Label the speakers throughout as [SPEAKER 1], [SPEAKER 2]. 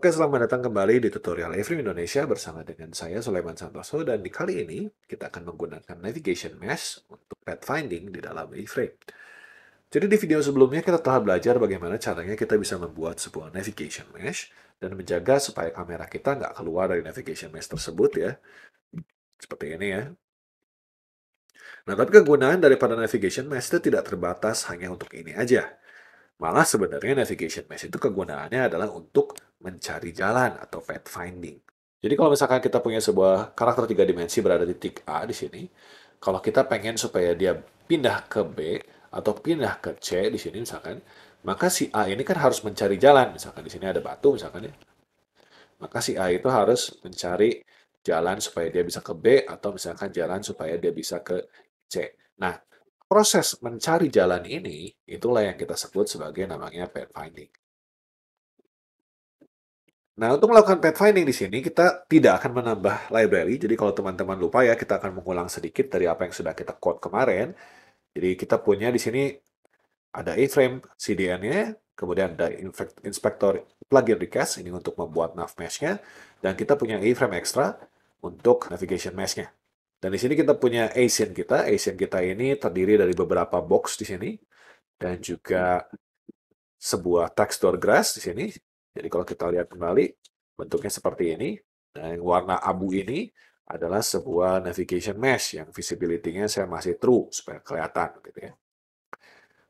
[SPEAKER 1] Oke, selamat datang kembali di tutorial A-Frame Indonesia bersama dengan saya Sulaiman Santoso dan di kali ini kita akan menggunakan navigation mesh untuk pathfinding di dalam A-Frame. Jadi di video sebelumnya kita telah belajar bagaimana caranya kita bisa membuat sebuah navigation mesh dan menjaga supaya kamera kita nggak keluar dari navigation mesh tersebut ya. Seperti ini ya. Nah, tapi kegunaan daripada navigation mesh itu tidak terbatas hanya untuk ini aja. Malah sebenarnya navigation mesh itu kegunaannya adalah untuk mencari jalan atau pathfinding. Jadi kalau misalkan kita punya sebuah karakter tiga dimensi berada di titik A di sini, kalau kita pengen supaya dia pindah ke B atau pindah ke C di sini misalkan, maka si A ini kan harus mencari jalan. Misalkan di sini ada batu misalkan ya. Maka si A itu harus mencari jalan supaya dia bisa ke B atau misalkan jalan supaya dia bisa ke C. Nah, proses mencari jalan ini itulah yang kita sebut sebagai namanya pathfinding. Nah, untuk melakukan pathfinding di sini, kita tidak akan menambah library. Jadi kalau teman-teman lupa ya, kita akan mengulang sedikit dari apa yang sudah kita code kemarin. Jadi kita punya di sini ada A-frame CDN-nya, kemudian ada inspector plugin request, ini untuk membuat nav mesh-nya, dan kita punya A-frame extra untuk navigation mesh-nya. Dan di sini kita punya ASIN kita. ASIN kita ini terdiri dari beberapa box di sini, dan juga sebuah text door grass di sini. Jadi kalau kita lihat kembali, bentuknya seperti ini. Dan yang warna abu ini adalah sebuah navigation mesh yang visibility-nya saya masih true supaya kelihatan gitu ya.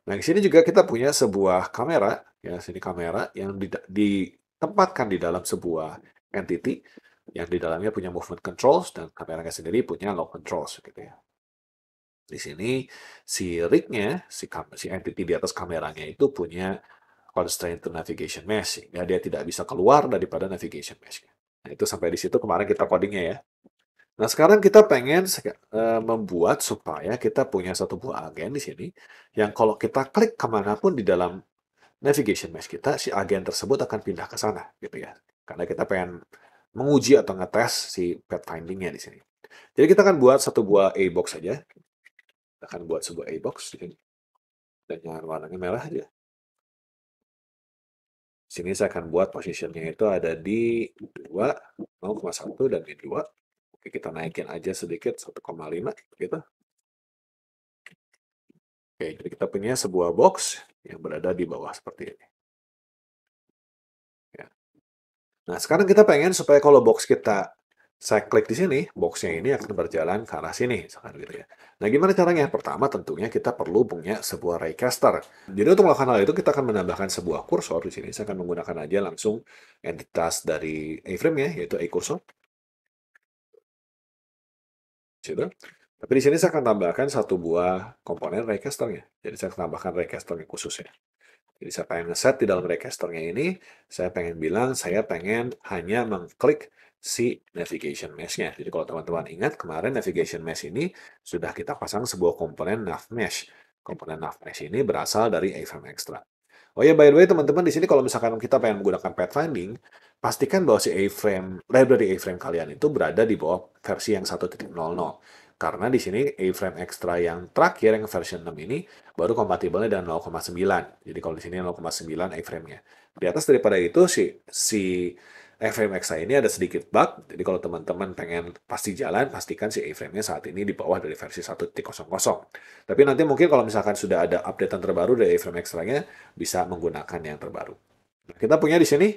[SPEAKER 1] Nah, di sini juga kita punya sebuah kamera, ya sini kamera yang ditempatkan di dalam sebuah entity yang di dalamnya punya movement controls dan kameranya sendiri punya lock controls gitu ya. Di sini si rig-nya, si entity di atas kameranya itu punya constraint to navigation mesh sehingga dia tidak bisa keluar daripada navigation mesh. Nah, itu sampai di situ kemarin kita codingnya ya. Nah, sekarang kita pengen membuat supaya kita punya satu buah agen di sini yang kalau kita klik kemanapun di dalam navigation mesh kita, si agen tersebut akan pindah ke sana gitu ya. Karena kita pengen menguji atau ngetes si pathfinding-nya di sini. Jadi kita akan buat satu buah A-box saja. Kita akan buat sebuah A-box di sini. Dan jangan warnanya merah aja. Sini saya akan buat posisinya itu ada di 2, 0,1 dan di 2. Oke, kita naikin aja sedikit 1,5 gitu. Oke, jadi kita punya sebuah box yang berada di bawah seperti ini. Ya. Nah, sekarang kita pengen supaya kalau box kita saya klik di sini, boxnya ini akan berjalan ke arah sini, misalkan gitu ya. Nah, gimana caranya? Pertama, tentunya kita perlu punya sebuah raycaster. Jadi untuk melakukan hal itu, kita akan menambahkan sebuah kursor di sini. Saya akan menggunakan aja langsung entitas dari A-frame ya, yaitu A-cursor. Situ. Tapi di sini saya akan tambahkan satu buah komponen raycasternya. Jadi saya akan tambahkan raycasternya khususnya. Jadi saya pengen ngeset di dalam raycasternya ini, saya pengen bilang saya pengen hanya mengklik si navigation mesh-nya. Jadi kalau teman-teman ingat kemarin navigation mesh ini sudah kita pasang sebuah komponen nav mesh. Komponen nav mesh ini berasal dari A-frame extra. Oh ya, by the way teman-teman, di sini kalau misalkan kita pengen menggunakan pathfinding, pastikan bahwa si A-frame, library A-frame kalian itu berada di bawah versi yang 1.00. Karena di sini A-frame extra yang terakhir, yang version 6 ini, baru kompatibelnya dengan 0,9. Jadi kalau di sini 0,9 A-frame-nya. Di atas daripada itu, si A-frame extra ini ada sedikit bug. Jadi kalau teman-teman pengen pasti jalan, pastikan si A-frame-nya saat ini di bawah dari versi 1.00. Tapi nanti mungkin kalau misalkan sudah ada updatean terbaru dari A-frame extra-nya, bisa menggunakan yang terbaru. Nah, kita punya di sini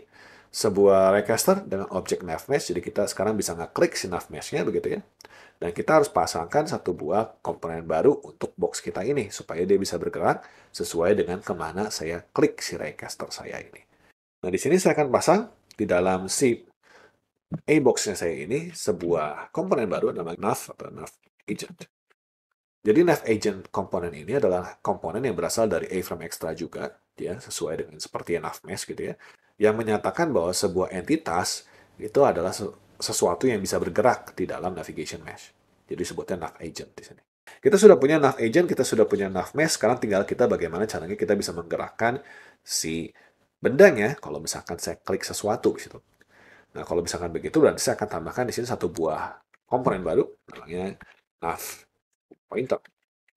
[SPEAKER 1] sebuah raycaster dengan objek nav mesh, jadi kita sekarang bisa ngeklik si nav mesh-nya begitu ya. Dan kita harus pasangkan satu buah komponen baru untuk box kita ini, supaya dia bisa bergerak sesuai dengan kemana saya klik si raycaster saya ini. Nah, di sini saya akan pasang di dalam si A-box-nya saya ini sebuah komponen baru namanya nav atau nav agent. Jadi nav agent komponen ini adalah komponen yang berasal dari A-frame extra juga, ya, sesuai dengan seperti nav mesh gitu ya, yang menyatakan bahwa sebuah entitas itu adalah sesuatu yang bisa bergerak di dalam navigation mesh. Jadi sebutnya nav agent di sini. Kita sudah punya nav agent, kita sudah punya nav mesh, sekarang tinggal kita bagaimana caranya kita bisa menggerakkan si bendanya kalau misalkan saya klik sesuatu di situ. Nah, kalau misalkan begitu berarti saya akan tambahkan di sini satu buah komponen baru namanya nav pointer.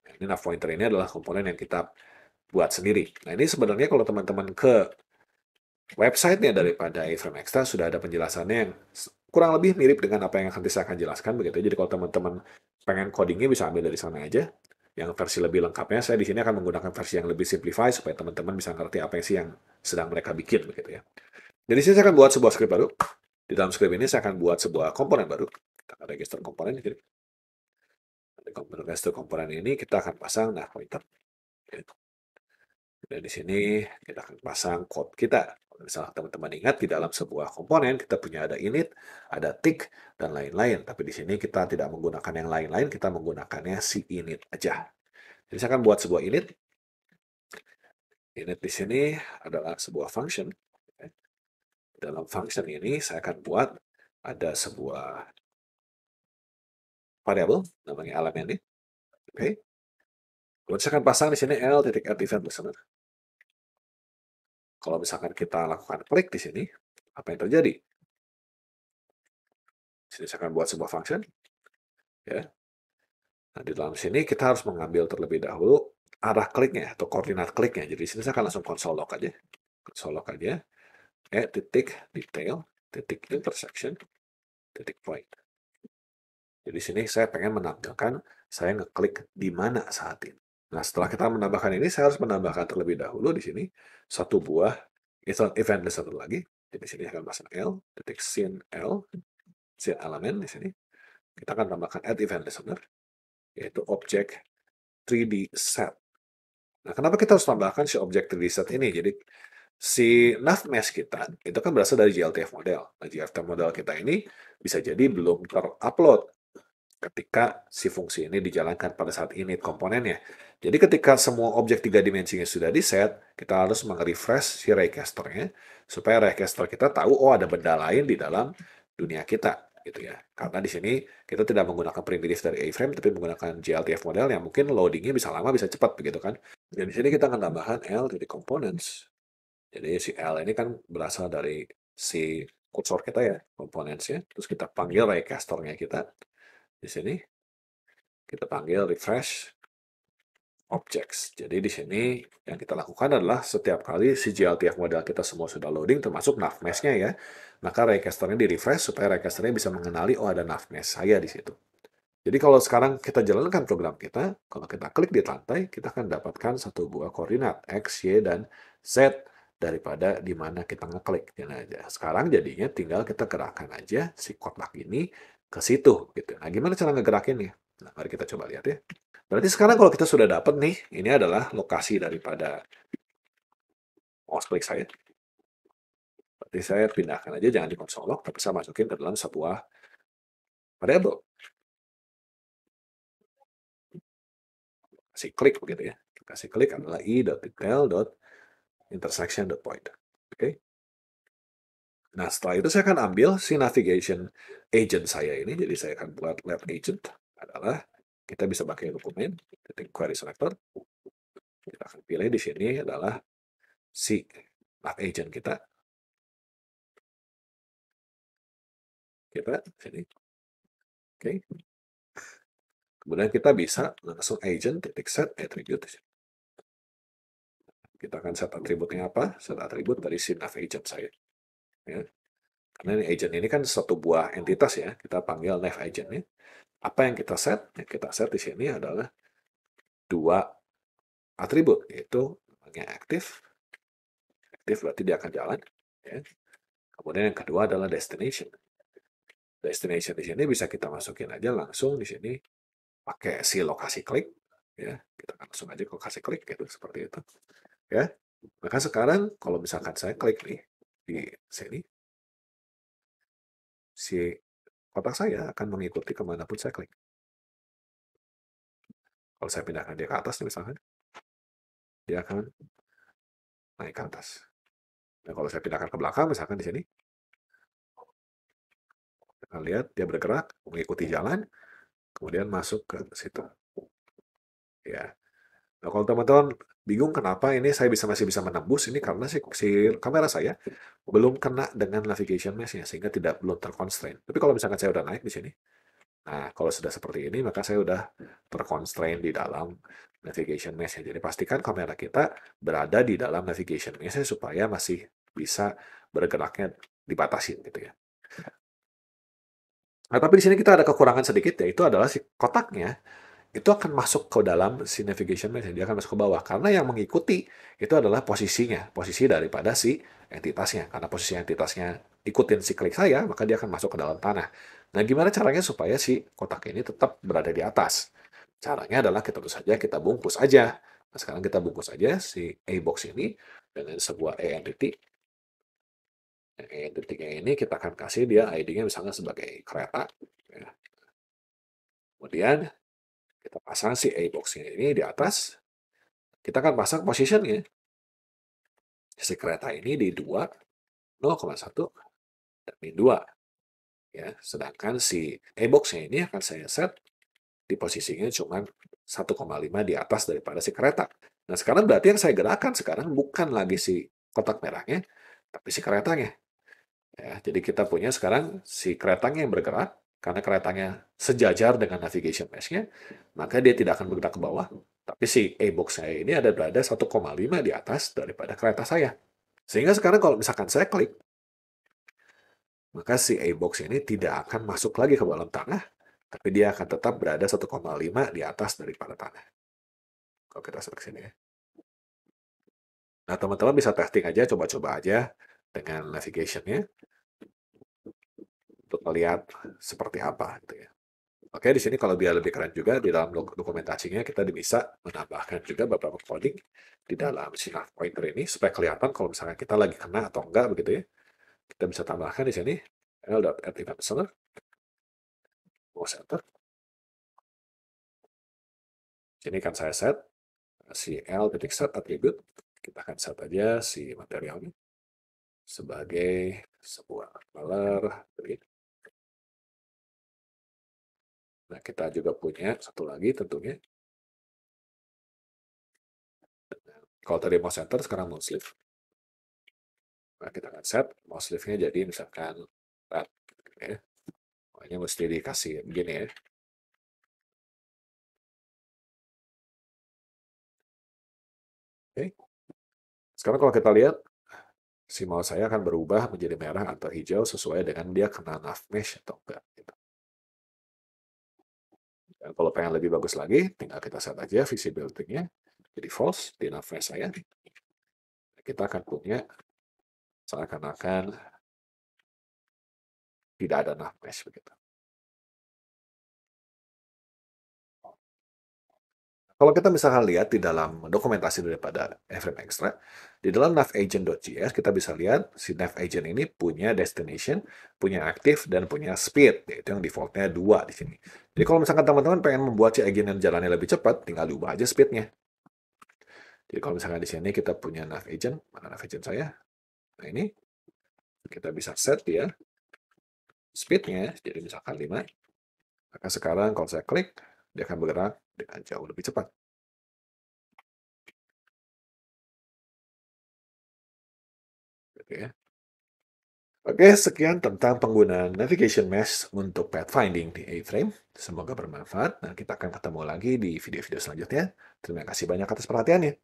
[SPEAKER 1] Nah, ini nav pointer ini adalah komponen yang kita buat sendiri. Nah, ini sebenarnya kalau teman-teman ke website-nya daripada A-Frame Extra sudah ada penjelasannya yang kurang lebih mirip dengan apa yang nanti saya akan jelaskan begitu. Jadi kalau teman-teman pengen codingnya bisa ambil dari sana aja. Yang versi lebih lengkapnya saya di sini akan menggunakan versi yang lebih simplify supaya teman-teman bisa ngerti apa yang sih yang sedang mereka bikin begitu ya. Jadi sini saya akan buat sebuah script baru. Di dalam script ini saya akan buat sebuah komponen baru. Kita akan register komponen di sini. Di komponen register komponen ini kita akan pasang nah pointer. Dan di sini kita akan pasang code kita. Kalau misalnya teman-teman ingat di dalam sebuah komponen kita punya ada init, ada tick dan lain-lain. Tapi di sini kita tidak menggunakan yang lain-lain, kita menggunakannya si init aja. Jadi saya akan buat sebuah init. Init di sini adalah sebuah function. Dalam function ini saya akan buat ada sebuah variable namanya elemen ini. Oke. Kemudian saya akan pasang di sini l.add event listener. Kalau misalkan kita lakukan klik di sini, apa yang terjadi? Di sini saya akan buat sebuah function. Ya. Nah, di dalam sini kita harus mengambil terlebih dahulu arah kliknya atau koordinat kliknya. Jadi di sini saya akan langsung console log aja. Console log aja. Titik detail, titik intersection, titik point. Jadi di sini saya pengen menampilkan saya ngeklik di mana saat ini. Nah, setelah kita menambahkan ini, saya harus menambahkan terlebih dahulu di sini satu buah event listener lagi. Jadi di sini akan pasang L, titik scene L, scene element di sini. Kita akan tambahkan add event listener, yaitu object 3D set. Nah, kenapa kita harus tambahkan si object 3D set ini? Jadi si nav mesh kita itu kan berasal dari GLTF model. Nah, GLTF model kita ini bisa jadi belum terupload ketika si fungsi ini dijalankan pada saat init komponennya. Jadi ketika semua objek 3 dimensinya sudah di-set, kita harus meng-refresh si raycaster-nya supaya raycaster kita tahu oh ada benda lain di dalam dunia kita gitu ya. Karena di sini kita tidak menggunakan primitif dari A-frame tapi menggunakan GLTF model yang mungkin loadingnya bisa lama bisa cepat begitu kan. Dan di sini kita akan tambahkan L dari components. Jadi si L ini kan berasal dari si kursor kita ya, components-nya. Terus kita panggil raycaster-nya kita. Di sini kita panggil refresh objects. Jadi di sini yang kita lakukan adalah setiap kali si GLTF model kita semua sudah loading, termasuk nav mesh-nya ya, maka raycaster-nya di-refresh supaya raycaster-nya bisa mengenali, oh ada nav mesh saya di situ. Jadi kalau sekarang kita jalankan program kita, kalau kita klik di lantai, kita akan dapatkan satu buah koordinat X, Y, dan Z daripada di mana kita ngeklik. Nah, sekarang jadinya tinggal kita gerakkan aja si kotak ini ke situ. Gitu. Nah, gimana cara ngegerakinnya? Nah, mari kita coba lihat ya. Berarti sekarang kalau kita sudah dapat nih, ini adalah lokasi daripada mouse klik saya. Berarti saya pindahkan aja, jangan di console log, tapi saya masukin ke dalam sebuah variable. Kasih klik begitu ya. Kasih klik adalah i.detail.intersection.point. Oke. Nah, setelah itu saya akan ambil si navigation agent saya ini. Jadi saya akan buat lab agent adalah kita bisa pakai dokumen, titik query selector. Kita akan pilih di sini adalah si nav agent kita. Kita sini. Oke. Kemudian kita bisa langsung agent titik set attribute. Kita akan set atributnya apa? Set atribut dari si nav agent saya. Ya. Karena ini agent ini kan satu buah entitas ya. Kita panggil nav agentnya. Apa yang kita set? Yang kita set di sini adalah dua atribut, yaitu namanya aktif. Aktif berarti dia akan jalan. Ya. Kemudian yang kedua adalah destination. Destination di sini bisa kita masukin aja langsung di sini pakai si lokasi klik. Ya, kita langsung aja ke lokasi klik gitu seperti itu. Ya, maka sekarang kalau misalkan saya klik nih di sini, si kotak saya akan mengikuti kemanapun saya klik. Kalau saya pindahkan dia ke atas, misalkan, dia akan naik ke atas. Nah, kalau saya pindahkan ke belakang, misalkan di sini, kita lihat dia bergerak, mengikuti jalan, kemudian masuk ke situ. Ya. Nah, kalau teman-teman bingung kenapa ini saya masih bisa menembus, ini karena si kamera saya belum kena dengan navigation mesh-nya, sehingga belum terconstrain. Tapi kalau misalkan saya udah naik di sini, nah, kalau sudah seperti ini, maka saya sudah terconstrain di dalam navigation mesh. Jadi pastikan kamera kita berada di dalam navigation mesh supaya masih bisa bergeraknya dibatasi gitu ya. Nah, tapi di sini kita ada kekurangan sedikit, yaitu adalah si kotaknya itu akan masuk ke dalam si navigation mesh, dia akan masuk ke bawah. Karena yang mengikuti itu adalah posisinya, posisi daripada si entitasnya. Karena posisi entitasnya ikutin si klik saya, maka dia akan masuk ke dalam tanah. Nah, gimana caranya supaya si kotak ini tetap berada di atas? Caranya adalah kita tentu saja kita bungkus aja. Nah, sekarang kita bungkus aja si A-box ini dengan sebuah E entity. E entity-nya ini kita akan kasih dia ID-nya misalnya sebagai kereta. Ya. Kemudian kita pasang si A-box ini di atas. Kita akan pasang positionnya. Si kereta ini di 2, 0,1, dan min 2. Ya, sedangkan si A-box-nya ini akan saya set di posisinya cuma 1,5 di atas daripada si kereta. Nah, sekarang berarti yang saya gerakkan sekarang bukan lagi si kotak merahnya, tapi si keretanya. Ya, jadi kita punya sekarang si keretanya yang bergerak, karena keretanya sejajar dengan navigation mesh-nya, maka dia tidak akan bergerak ke bawah. Tapi si A-box saya ini ada berada 1,5 di atas daripada kereta saya. Sehingga sekarang kalau misalkan saya klik, maka si A-box ini tidak akan masuk lagi ke dalam tanah, tapi dia akan tetap berada 1,5 di atas daripada tanah. Kalau kita select sini ya. Nah, teman-teman bisa testing aja, coba-coba aja dengan navigation-nya untuk melihat seperti apa gitu ya. Oke, di sini kalau biar lebih keren juga, di dalam dokumentasinya kita bisa menambahkan juga beberapa coding di dalam si nav pointer ini supaya kelihatan kalau misalnya kita lagi kena atau enggak begitu ya. Kita bisa tambahkan di sini l.add mouse enter. Sini kan saya set si l.set attribute. Kita akan set aja si materialnya sebagai sebuah color. Nah, kita juga punya satu lagi tentunya. Kalau tadi mouse center, sekarang mouse sleeve. Nah, kita akan set mouse sleeve-nya jadi misalkan red. Gitu ya. Makanya mesti dikasih begini ya. Oke. Sekarang kalau kita lihat, si mouse saya akan berubah menjadi merah atau hijau sesuai dengan dia kena nav mesh atau enggak. Gitu. Dan kalau pengen lebih bagus lagi, tinggal kita set aja visibility-nya jadi false di nav mesh saya. Kita akan punya seakan-akan tidak ada nav mesh begitu. Kalau kita misalkan lihat di dalam dokumentasi daripada Frame Extra, di dalam navagent.js kita bisa lihat si navagent ini punya destination, punya active, dan punya speed, yaitu yang defaultnya 2 di sini. Jadi kalau misalkan teman-teman pengen membuat si agent yang jalannya lebih cepat, tinggal diubah aja speednya. Jadi kalau misalkan di sini kita punya navagent, mana navagent saya? Nah ini, kita bisa set dia speednya, jadi misalkan 5. Maka sekarang kalau saya klik, dia akan bergerak dengan jauh lebih cepat. Gitu ya. Oke, sekian tentang penggunaan navigation mesh untuk pathfinding di A-Frame. Semoga bermanfaat, dan kita akan ketemu lagi di video-video selanjutnya. Terima kasih banyak atas perhatiannya.